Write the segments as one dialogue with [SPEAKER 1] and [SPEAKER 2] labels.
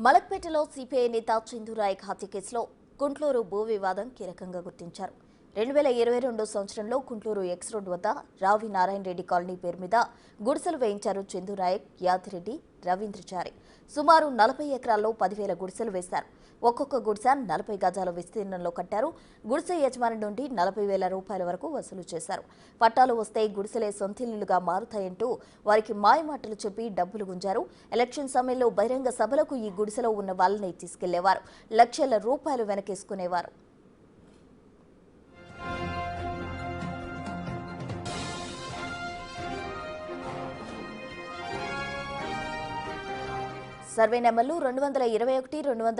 [SPEAKER 1] మలక్పేటలో CPI నేత చందునాయక్ హత్య కేసులో గుంటూరు భూ వివాదం కీలకంగా గుర్తించారు. 2022 సంవత్సరంలో గుంటూరు ఎక్స్ రోడ్ వద్ద రావి నారాయణ రెడ్డి కాలనీ పేరు మీద గుడిసెలు వేయించారు చందునాయక్, యాదిరెడ్డి, రవీంద్రచారి. సుమారు 40 ఎకరాల్లో 10,000 గుడిసెలు వేశారు. ఒక్కొక్క గుడిసె 40 గజాల విస్తీర్ణంలో కట్టారు. గుడిసె యజమాని నుండి 40,000 రూపాయల వరకు వసూలు చేశారు. పట్టాలు వస్తే గుడిసెలే సొంతిల్లుగా మారుతాయంటూ వారికి మాయమాటలు చెప్పి డబ్బులు గుంజారు. ఎలక్షన్ సమయంలో బహిరంగ సభలకు ఈ గుడిసెలో ఉన్న వాళ్ళని తీసుకెళ్లేవారు. లక్షల రూపాయలు వెనకేసుకునేవారు. సర్వే నెంబర్లు 221, 222,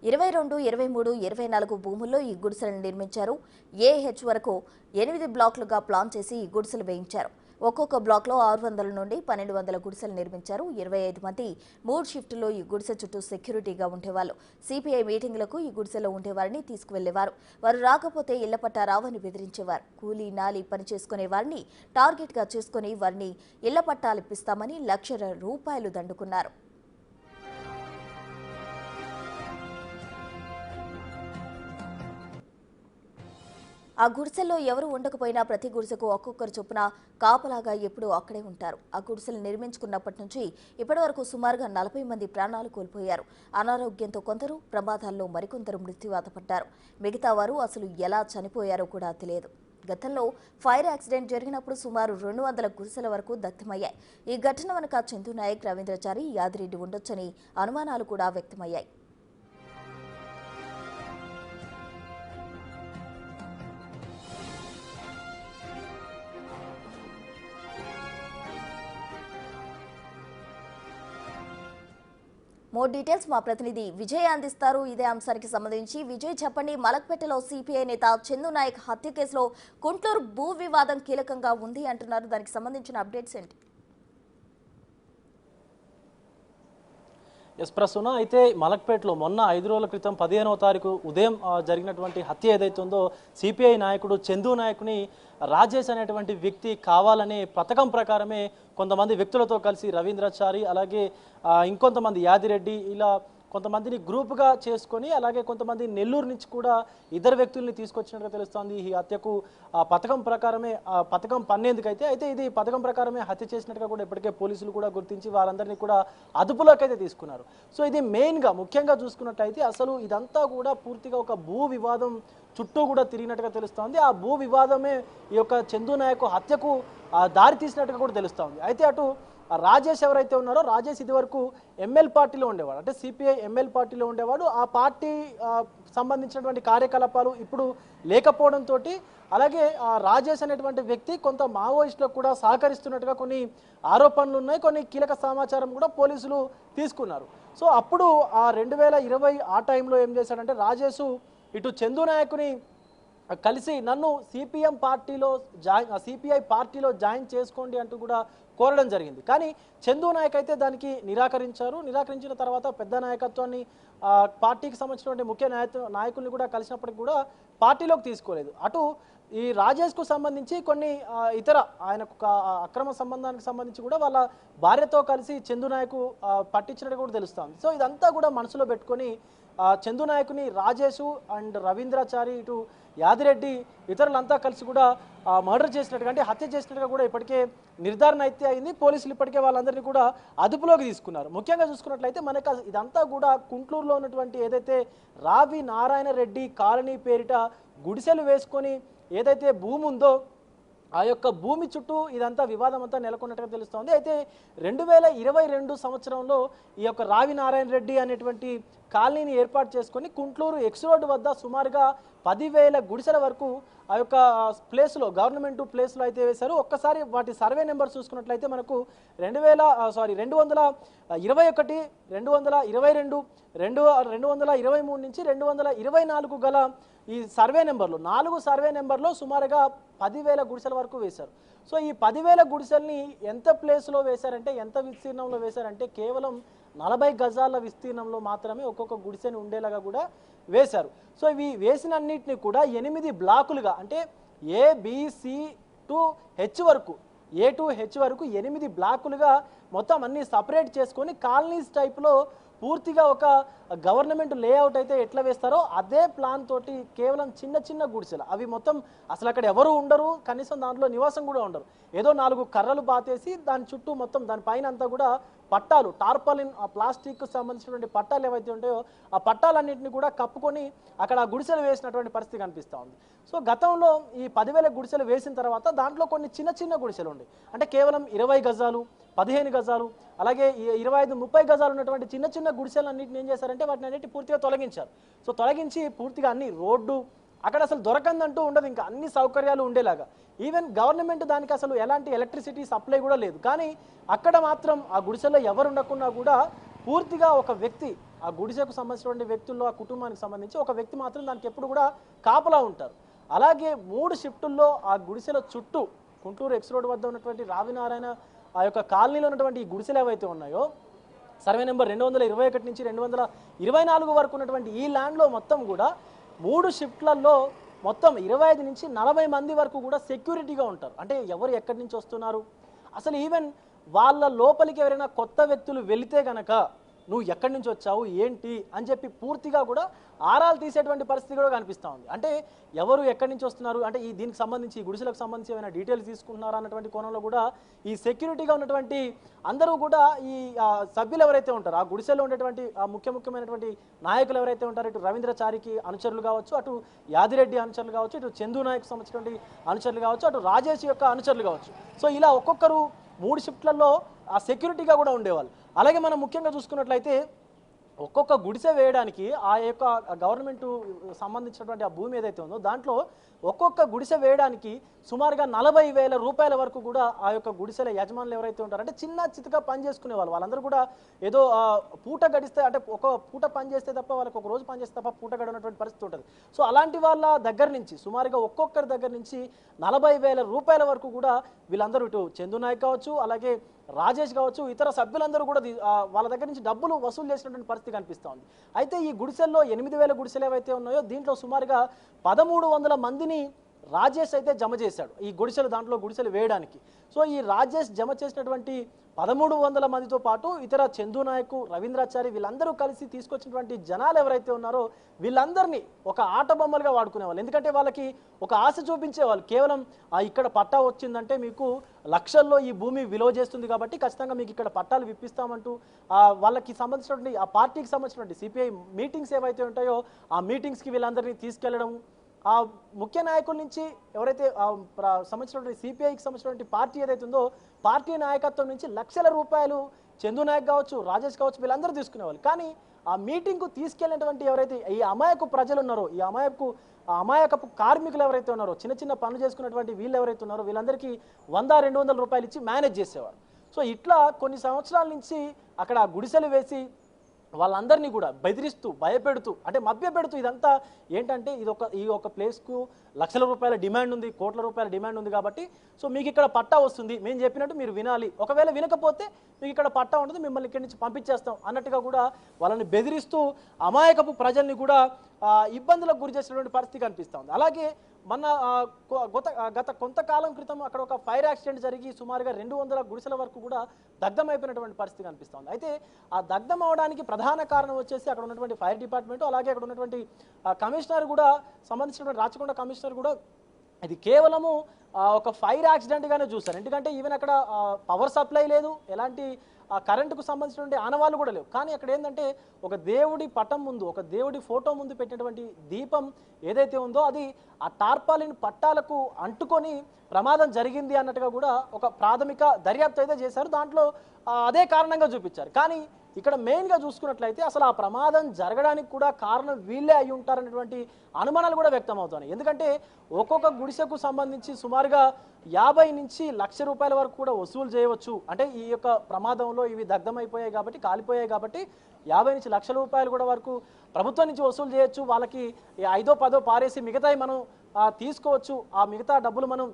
[SPEAKER 1] 23, 24 భూముల్లో ఈ గుడిసెలను నిర్మించారు. ఏహెచ్ వరకు 8 బ్లాకులుగా ప్లాన్ చేసి ఈ గుడిసెలు వేయించారు. ఒక్కొక్క బ్లాక్లో 600 నుండి 1,200 గుడిసెలు నిర్మించారు. 25 మంది 3 షిఫ్టుల్లో ఈ గుడిసె చుట్టూ సెక్యూరిటీగా ఉండేవాళ్ళు. సిపిఐ మీటింగులకు ఈ గుడిసెలో ఉండేవారిని తీసుకువెళ్లేవారు. వారు రాకపోతే ఇళ్ల పట్టా రావని బెదిరించేవారు. కూలీ నాలి పని చేసుకునే వారిని టార్గెట్గా చేసుకుని వారిని ఇళ్ల పట్టాలు ఇప్పిస్తామని లక్షల రూపాయలు దండుకున్నారు. ఆ గుడిసెల్లో ఎవరు ఉండకపోయినా ప్రతి గుడిసెకు ఒక్కొక్కరు చొప్పున కాపలాగా ఎప్పుడూ అక్కడే ఉంటారు. ఆ గుడిసెలు నిర్మించుకున్నప్పటి నుంచి ఇప్పటి వరకు సుమారుగా 40 మంది ప్రాణాలు కోల్పోయారు. అనారోగ్యంతో కొందరు, ప్రమాదాల్లో మరికొందరు మృత్యువాత పడ్డారు. మిగతా వారు అసలు ఎలా చనిపోయారో కూడా తెలియదు. గతంలో ఫైర్ యాక్సిడెంట్ జరిగినప్పుడు సుమారు 200 గుడిసెల వరకు దగ్ధమయ్యాయి. ఈ ఘటన వెనుక చందునాయక్, రవీంద్రచారి, యాదిరెడ్డి ఉండొచ్చని అనుమానాలు కూడా వ్యక్తమయ్యాయి. మోర్ డీటెయిల్స్ మా ప్రతినిధి విజయ్ అందిస్తారు. ఇదే అంశానికి సంబంధించి విజయ్ చెప్పండి, మలక్పేటలో సిపిఐ నేత చందునాయక్ హత్య కేసులో గుంటూరు భూ వివాదం కీలకంగా ఉంది అంటున్నారు. దానికి సంబంధించిన అప్డేట్స్ ఏంటి?
[SPEAKER 2] ఎస్ ప్రస్తుతం అయితే మలక్పేటలో మొన్న 5 రోజుల క్రితం 15వ తారీఖు ఉదయం జరిగినటువంటి హత్య ఏదైతే ఉందో సిపిఐ నాయకుడు చందు నాయకుని రాజేష్ అనేటువంటి వ్యక్తి కావాలనే పథకం ప్రకారమే కొంతమంది వ్యక్తులతో కలిసి రవీంద్రచారి అలాగే ఇంకొంతమంది యాదిరెడ్డి ఇలా కొంతమందిని గ్రూప్గా చేసుకొని అలాగే కొంతమంది నెల్లూరు నుంచి కూడా ఇద్దరు వ్యక్తుల్ని తీసుకొచ్చినట్టుగా తెలుస్తోంది. ఈ హత్యకు పథకం ప్రకారమే పథకం పన్నేందుకైతే ఇది పథకం ప్రకారమే హత్య చేసినట్టుగా కూడా ఇప్పటికే పోలీసులు కూడా గుర్తించి వారందరినీ కూడా అదుపులోకి అయితే తీసుకున్నారు. సో ఇది మెయిన్గా ముఖ్యంగా చూసుకున్నట్టయితే అసలు ఇదంతా కూడా పూర్తిగా ఒక భూ వివాదం చుట్టూ కూడా తిరిగినట్టుగా తెలుస్తోంది. ఆ భూ వివాదమే ఈ యొక్క చందు నాయక్ హత్యకు దారి తీసినట్టుగా కూడా తెలుస్తోంది. అయితే అటు రాజేష్ ఎవరైతే ఉన్నారో రాజేష్ ఇదివరకు ఎంఎల్ పార్టీలో ఉండేవాడు, అంటే సిపిఐ ఎంఎల్ పార్టీలో ఉండేవాడు. ఆ పార్టీ సంబంధించినటువంటి కార్యకలాపాలు ఇప్పుడు లేకపోవడంతో అలాగే రాజేష్ అనేటువంటి వ్యక్తి కొంత మావోయిస్టులకు కూడా సహకరిస్తున్నట్టుగా కొన్ని ఆరోపణలు ఉన్నాయి. కొన్ని కీలక సమాచారం కూడా పోలీసులు తీసుకున్నారు. సో అప్పుడు 2020 ఆ టైంలో ఏం చేశాడంటే రాజేష్ ఇటు చందు నాయకుని కలిసి నన్ను సిపిఐ పార్టీలో జాయిన్ చేసుకోండి అంటూ కూడా కోరడం జరిగింది. కానీ చందు నాయక్ అయితే దానికి నిరాకరించిన తర్వాత పెద్ద నాయకత్వాన్ని పార్టీకి సంబంధించినటువంటి ముఖ్య నాయకుల్ని కూడా కలిసినప్పటికి కూడా పార్టీలోకి తీసుకోలేదు. అటు ఈ రాజేష్కు సంబంధించి కొన్ని ఇతర ఆయనకు అక్రమ సంబంధానికి సంబంధించి కూడా వాళ్ళ భార్యతో కలిసి చందు నాయక్ పట్టించినట్టు కూడా తెలుస్తుంది. సో ఇదంతా కూడా మనసులో పెట్టుకొని చందు నాయకుని రాజేష్ అండ్ రవీంద్రచారి ఇటు యాదిరెడ్డి ఇతరులంతా కలిసి కూడా మర్డర్ చేసినట్టుగా అంటే హత్య చేసినట్టుగా కూడా ఇప్పటికే నిర్ధారణ అయితే అయింది. పోలీసులు ఇప్పటికే వాళ్ళందరినీ కూడా అదుపులోకి తీసుకున్నారు. ముఖ్యంగా చూసుకున్నట్లయితే మనకు ఇదంతా కూడా గుంటూరులో ఉన్నటువంటి ఏదైతే రావి నారాయణ రెడ్డి కాలనీ పేరిట గుడిసెలు వేసుకొని ఏదైతే భూమి ఉందో ఆ యొక్క భూమి చుట్టూ ఇదంతా వివాదం అంతా నెలకొన్నట్టుగా తెలుస్తోంది. అయితే 2022 సంవత్సరంలో ఈ యొక్క రావి నారాయణ రెడ్డి అనేటువంటి కాలనీని ఏర్పాటు చేసుకొని గుంటూరు ఎక్స్ రోడ్ వద్ద సుమారుగా 10,000 గుడిసెల వరకు ఆ యొక్క ప్లేస్లో గవర్నమెంట్ ప్లేస్లో అయితే వేశారు. ఒక్కసారి వాటి సర్వే నెంబర్ చూసుకున్నట్లయితే మనకు 221, 222, 223 నుంచి 224 గల ఈ సర్వే నెంబర్లో 4 సర్వే నెంబర్లో సుమారుగా 10,000 గుడిసెల వరకు వేశారు. సో ఈ 10,000 గుడిసెల్ని ఎంత ప్లేస్లో వేశారంటే ఎంత విస్తీర్ణంలో వేశారంటే కేవలం 40 గజాల విస్తీర్ణంలో మాత్రమే ఒక్కొక్క గుడిసెని ఉండేలాగా కూడా వేశారు. సో ఇవి వేసినన్నింటినీ కూడా 8 బ్లాకులుగా అంటే ఏబిసి టు హెచ్ వరకు A to H వరకు 8 బ్లాకులుగా మొత్తం అన్ని సెపరేట్ చేసుకొని కాలనీస్ టైప్లో పూర్తిగా ఒక గవర్నమెంట్ లేఅవుట్ అయితే ఎట్లా వేస్తారో అదే ప్లాన్ తోటి కేవలం చిన్న చిన్న గుడిసెలు, అవి మొత్తం అసలు అక్కడ ఎవరు ఉండరు, కనీసం దాంట్లో నివాసం కూడా ఉండరు. ఏదో 4 కర్రలు బాతేసి దాని చుట్టూ మొత్తం దాని పైన అంతా కూడా పట్టాలు, టార్పాలిన్, ఆ ప్లాస్టిక్ సంబంధించినటువంటి పట్టాలు ఏవైతే ఉంటాయో ఆ పట్టాలన్నింటినీ కూడా కప్పుకొని అక్కడ గుడిసెలు వేసినటువంటి పరిస్థితి కనిపిస్తూ ఉంది. సో గతంలో ఈ 10,000 గుడిసెలు వేసిన తర్వాత దాంట్లో కొన్ని చిన్న చిన్న గుడిసెలు ఉండే, అంటే కేవలం 20 గజాలు, 15 గజాలు, అలాగే 25, 30 గజాలు ఉన్నటువంటి చిన్న చిన్న గుడిసెలన్నింటిని ఏం చేశారంటే వాటిని అన్నిటి పూర్తిగా తొలగించారు. సో తొలగించి పూర్తిగా అన్ని రోడ్డు, అక్కడ అసలు దొరకందంటూ ఉండదు, ఇంకా అన్ని సౌకర్యాలు ఉండేలాగా. ఈవెన్ గవర్నమెంట్ దానికి అసలు ఎలాంటి ఎలక్ట్రిసిటీ సప్లై కూడా లేదు. కానీ అక్కడ మాత్రం ఆ గుడిసెల్లో ఎవరు ఉండకున్నా కూడా పూర్తిగా ఒక వ్యక్తి, ఆ గుడిసెకు సంబంధించినటువంటి వ్యక్తుల్లో, ఆ కుటుంబానికి సంబంధించి ఒక వ్యక్తి మాత్రం దానికి ఎప్పుడు కూడా కాపలా ఉంటారు. అలాగే 3 షిఫ్టుల్లో ఆ గుడిసెల చుట్టూ గుంటూరు ఎక్స్ రోడ్ వద్ద ఉన్నటువంటి రావినారాయణ ఆ యొక్క కాలనీలో ఉన్నటువంటి ఈ గుడిసెలు ఏవైతే ఉన్నాయో సర్వే నెంబర్ 221 నుంచి 224 వరకు ఉన్నటువంటి ఈ ల్యాండ్లో మొత్తం కూడా 3 షిఫ్ట్లలో మొత్తం 25 నుంచి 40 మంది వరకు కూడా సెక్యూరిటీగా ఉంటారు. అంటే ఎవరు ఎక్కడి నుంచి వస్తున్నారు, అసలు ఈవెన్ వాళ్ళ లోపలికి ఎవరైనా కొత్త వ్యక్తులు వెళితే గనక నువ్వు ఎక్కడి నుంచి వచ్చావు ఏంటి అని చెప్పి పూర్తిగా కూడా ఆరాలు తీసేటువంటి పరిస్థితి కూడా కనిపిస్తూ ఉంది. అంటే ఎవరు ఎక్కడి నుంచి వస్తున్నారు, అంటే ఈ దీనికి సంబంధించి ఈ గుడిసెలకు సంబంధించి ఏమైనా డీటెయిల్స్ తీసుకుంటున్నారా అన్నటువంటి కోణంలో కూడా ఈ సెక్యూరిటీగా ఉన్నటువంటి అందరూ కూడా ఈ సభ్యులు ఎవరైతే ఉంటారో ఆ గుడిసెల్లో ఉండేటువంటి ముఖ్యమైనటువంటి నాయకులు ఎవరైతే ఉంటారో, ఇటు రవీంద్రచారికి అనుచరులు కావచ్చు, అటు యాదిరెడ్డి అనుచరులు కావచ్చు, ఇటు చందు నాయక్ సంబంధించినటువంటి అనుచరులు కావచ్చు, అటు రాజేష్ యొక్క అనుచరులు కావచ్చు. సో ఇలా ఒక్కొక్కరు 3 షిఫ్ట్లలో ఆ సెక్యూరిటీగా కూడా ఉండేవాళ్ళు. అలాగే మనం ముఖ్యంగా చూసుకున్నట్లయితే ఒక్కొక్క గుడిసె వేయడానికి ఆ యొక్క గవర్నమెంట్ సంబంధించినటువంటి ఆ భూమి ఏదైతే ఉందో దాంట్లో ఒక్కొక్క గుడిసె వేయడానికి సుమారుగా 40,000 రూపాయల వరకు కూడా ఆ యొక్క గుడిసెల యజమానులు ఎవరైతే ఉంటారో, అంటే చిన్న చితగా పని చేసుకునే వాళ్ళందరూ కూడా ఏదో పూట గడిస్తే, అంటే ఒక పూట పని చేస్తే తప్ప వాళ్ళకి ఒక రోజు పని చేస్తే తప్ప పూట గడనటువంటి పరిస్థితి ఉంటుంది. సో అలాంటి వాళ్ళ దగ్గర నుంచి సుమారుగా ఒక్కొక్కరి దగ్గర నుంచి 40,000 రూపాయల వరకు కూడా వీళ్ళందరూ, ఇటు చందు నాయక్ కావచ్చు, అలాగే రాజేష్ కావచ్చు, ఇతర సభ్యులందరూ కూడా వాళ్ళ దగ్గర నుంచి డబ్బులు వసూలు చేసినటువంటి పరిస్థితి కనిపిస్తూ ఉంది. అయితే ఈ గుడిసెల్లో 8,000 గుడిసెలు ఏవైతే ఉన్నాయో దీంట్లో సుమారుగా 1,300 మందిని రాజేష్ అయితే జమ చేశాడు ఈ గుడిసెలు వేయడానికి. సో ఈ రాజేష్ జమ చేసినటువంటి 1,300 మందితో పాటు ఇతర చందు నాయక్, రవీంద్రాచారి వీళ్ళందరూ కలిసి తీసుకొచ్చినటువంటి జనాలు ఎవరైతే ఉన్నారో వీళ్ళందరినీ ఒక ఆట బొమ్మలుగా వాడుకునేవాళ్ళు. ఎందుకంటే వాళ్ళకి ఒక ఆశ చూపించేవాళ్ళు, కేవలం ఇక్కడ పట్టా వచ్చిందంటే మీకు లక్షల్లో ఈ భూమి విలువ చేస్తుంది కాబట్టి ఖచ్చితంగా మీకు ఇక్కడ పట్టాలు విప్పిస్తామంటూ వాళ్ళకి సంబంధించినటువంటి ఆ పార్టీకి సంబంధించినటువంటి సిపిఐ మీటింగ్స్ ఏవైతే ఉంటాయో ఆ మీటింగ్స్కి వీళ్ళందరినీ తీసుకెళ్లడం, ఆ ముఖ్య నాయకుల నుంచి ఎవరైతే సంబంధించినటువంటి సిపిఐకి సంబంధించినటువంటి పార్టీ ఏదైతే ఉందో పార్టీ నాయకత్వం నుంచి లక్షల రూపాయలు చందు నాయక్ కావచ్చు, రాజేష్ కావచ్చు వీళ్ళందరూ తీసుకునేవాళ్ళు. కానీ ఆ మీటింగ్కు తీసుకెళ్ళినటువంటి ఎవరైతే ఈ అమాయకు ప్రజలు ఉన్నారో, ఈ అమాయకపు కార్మికులు ఎవరైతే ఉన్నారో, చిన్న చిన్న పనులు చేసుకున్నటువంటి వీళ్ళు ఎవరైతే ఉన్నారో వీళ్ళందరికీ 100-200 రూపాయలు ఇచ్చి మేనేజ్ చేసేవారు. సో ఇట్లా కొన్ని సంవత్సరాల నుంచి అక్కడ గుడిసెలు వేసి వాళ్ళందరినీ కూడా బెదిరిస్తూ, భయపెడుతూ, అంటే మభ్యపెడుతూ, ఇదంతా ఏంటంటే ఈ ఒక ప్లేస్కు లక్షల రూపాయల డిమాండ్ ఉంది, కోట్ల రూపాయల డిమాండ్ ఉంది కాబట్టి సో మీకు ఇక్కడ పట్టా వస్తుంది, మేము చెప్పినట్టు మీరు వినాలి, ఒకవేళ వినకపోతే మీకు ఇక్కడ పట్టా ఉంటుంది, మిమ్మల్ని ఇక్కడి నుంచి పంపించేస్తాం అన్నట్టుగా కూడా వాళ్ళని బెదిరిస్తూ అమాయకపు ప్రజల్ని కూడా ఇబ్బందులకు గురి చేసినటువంటి పరిస్థితి కనిపిస్తూ ఉంది. అలాగే గత కొంతకాలం క్రితం అక్కడ ఒక ఫైర్ యాక్సిడెంట్ జరిగి సుమారుగా 200 గుడిసెల వరకు కూడా దగ్ధమైపోయినటువంటి పరిస్థితి కనిపిస్తుంది. అయితే ఆ దగ్ధం అవడానికి ప్రధాన కారణం వచ్చేసి అక్కడ ఉన్నటువంటి ఫైర్ డిపార్ట్మెంట్, అలాగే అక్కడ ఉన్నటువంటి కమిషనర్ కూడా సంబంధించినటువంటి రాచకొండ కమిషనర్ కూడా ఇది కేవలము ఒక ఫైర్ యాక్సిడెంట్గానే చూస్తారు. ఎందుకంటే ఈవెన్ అక్కడ పవర్ సప్లై లేదు, ఎలాంటి కరెంటుకు సంబంధించినటువంటి ఆనవాళ్ళు కూడా లేవు. కానీ అక్కడ ఏంటంటే ఒక దేవుడి పటం ముందు, ఒక దేవుడి ఫోటో ముందు పెట్టినటువంటి దీపం ఏదైతే ఉందో అది ఆ టార్పాలిన్ పట్టాలకు అంటుకొని ప్రమాదం జరిగింది అన్నట్టుగా కూడా ఒక ప్రాథమిక దర్యాప్తు అయితే చేశారు. దాంట్లో అదే కారణంగా చూపించారు. కానీ ఇక్కడ మెయిన్గా చూసుకున్నట్లయితే అసలు ఆ ప్రమాదం జరగడానికి కూడా కారణం వీళ్ళే అయి ఉంటారనేటువంటి అనుమానాలు కూడా వ్యక్తం అవుతున్నాయి. ఎందుకంటే ఒక్కొక్క గుడిసెకు సంబంధించి సుమారుగా 50 నుంచి లక్ష రూపాయల వరకు కూడా వసూలు చేయవచ్చు. అంటే ఈ యొక్క ప్రమాదంలో ఇవి దగ్ధమైపోయాయి కాబట్టి, కాలిపోయాయి కాబట్టి 50 నుంచి లక్షల రూపాయలు కూడా వరకు ప్రభుత్వం నుంచి వసూలు చేయొచ్చు. వాళ్ళకి 5-10 పారేసి మిగతాయి మనం తీసుకోవచ్చు, ఆ మిగతా డబ్బులు మనం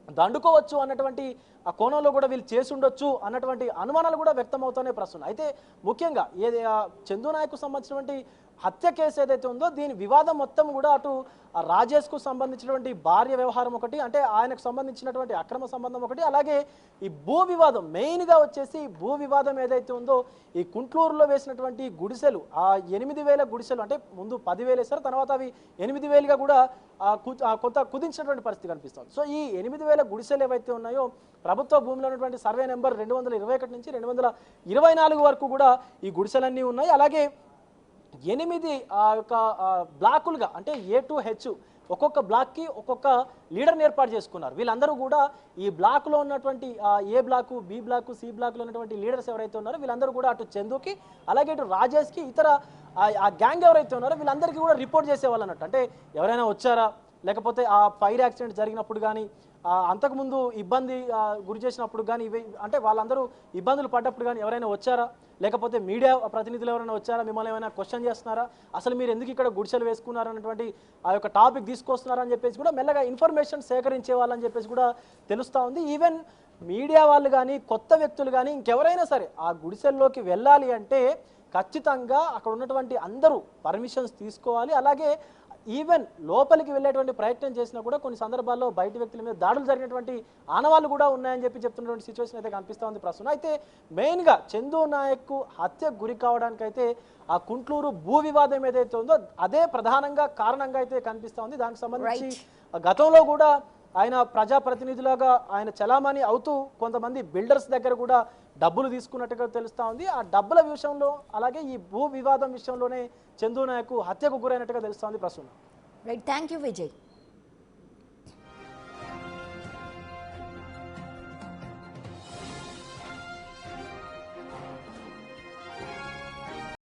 [SPEAKER 2] దండుకోవచ్చు అన్నటువంటి ఆ కోణంలో కూడా వీళ్ళు చేసి ఉండొచ్చు అన్నటువంటి అనుమానాలు కూడా వ్యక్తమవుతానే ప్రస్తుతం. అయితే ముఖ్యంగా ఏది చందు నాయక్కు సంబంధించినటువంటి హత్య కేసు ఏదైతే ఉందో దీని వివాదం మొత్తం కూడా అటు రాజేష్కు సంబంధించినటువంటి భార్య వ్యవహారం ఒకటి, అంటే ఆయనకు సంబంధించినటువంటి అక్రమ సంబంధం ఒకటి, అలాగే ఈ భూ వివాదం మెయిన్గా వచ్చేసి భూ వివాదం ఏదైతే ఉందో ఈ కుంట్లూరులో వేసినటువంటి గుడిసెలు, ఆ 8,000 గుడిసెలు, అంటే ముందు 10,000 వేశారు, తర్వాత అవి 8,000గా కూడా కొంత కుదించినటువంటి పరిస్థితి కనిపిస్తుంది. సో ఈ 8,000 గుడిసెలు ఏవైతే ఉన్నాయో ప్రభుత్వ భూమిలో ఉన్నటువంటి సర్వే నెంబర్ 221 నుంచి 224 వరకు కూడా ఈ గుడిసెలన్నీ ఉన్నాయి. అలాగే 8 బ్లాకులుగా, అంటే A to H ఒక్కొక్క బ్లాక్కి ఒక్కొక్క లీడర్ని ఏర్పాటు చేసుకున్నారు. వీళ్ళందరూ కూడా ఈ బ్లాక్లో ఉన్నటువంటి A block, B block, C బ్లాక్లో ఉన్నటువంటి లీడర్స్ ఎవరైతే ఉన్నారో వీళ్ళందరూ కూడా అటు చందుకి అలాగే ఇటు రాజేష్కి ఇతర ఆ గ్యాంగ్ ఎవరైతే ఉన్నారో వీళ్ళందరికీ కూడా రిపోర్ట్ చేసేవాళ్ళు అన్నట్టు. అంటే ఎవరైనా వచ్చారా, లేకపోతే ఆ ఫైర్ యాక్సిడెంట్ జరిగినప్పుడు కానీ అంతకుముందు ఇబ్బంది గురి చేసినప్పుడు కానీ ఇవి, అంటే వాళ్ళందరూ ఇబ్బందులు పడ్డప్పుడు కానీ ఎవరైనా వచ్చారా, లేకపోతే మీడియా ప్రతినిధులు ఎవరైనా వచ్చారా, మిమ్మల్ని ఏమైనా క్వశ్చన్ చేస్తున్నారా, అసలు మీరు ఎందుకు ఇక్కడ గుడిసెలు వేసుకున్నారన్నటువంటి ఆ యొక్క టాపిక్ తీసుకొస్తున్నారని చెప్పేసి కూడా మెల్లగా ఇన్ఫర్మేషన్ సేకరించే వాళ్ళని చెప్పేసి కూడా తెలుస్తూ ఉంది. ఈవెన్ మీడియా వాళ్ళు కానీ కొత్త వ్యక్తులు కానీ ఇంకెవరైనా సరే ఆ గుడిసెల్లోకి వెళ్ళాలి అంటే ఖచ్చితంగా అక్కడ ఉన్నటువంటి అందరూ పర్మిషన్స్ తీసుకోవాలి. అలాగే ఈవెన్ లోపలికి వెళ్ళేటువంటి ప్రయత్నం చేసినా కూడా కొన్ని సందర్భాల్లో బయట వ్యక్తుల మీద దాడులు జరిగినటువంటి ఆనవాళ్ళు కూడా ఉన్నాయని చెప్తున్నటువంటి సిచ్యువేషన్ అయితే కనిపిస్తూ ఉంది ప్రస్తుతం. అయితే మెయిన్గా చందు నాయక్కు హత్యకు గురి కావడానికైతే ఆ కుంట్లూరు భూ వివాదం ఏదైతే ఉందో అదే ప్రధానంగా కారణంగా అయితే కనిపిస్తూ ఉంది. దానికి సంబంధించి గతంలో కూడా ఆయన ప్రజాప్రతినిధులుగా ఆయన చలామణి అవుతూ కొంతమంది బిల్డర్స్ దగ్గర కూడా డబ్బులు తీసుకున్నట్టుగా తెలుస్తూ ఉంది. ఆ డబ్బుల విషయంలో అలాగే ఈ భూ వివాదం విషయంలోనే చందు నాయక్ హత్యకు గురైనట్టుగా తెలుస్తూ ఉంది ప్రస్తుతం.
[SPEAKER 1] Right, thank you Vijay.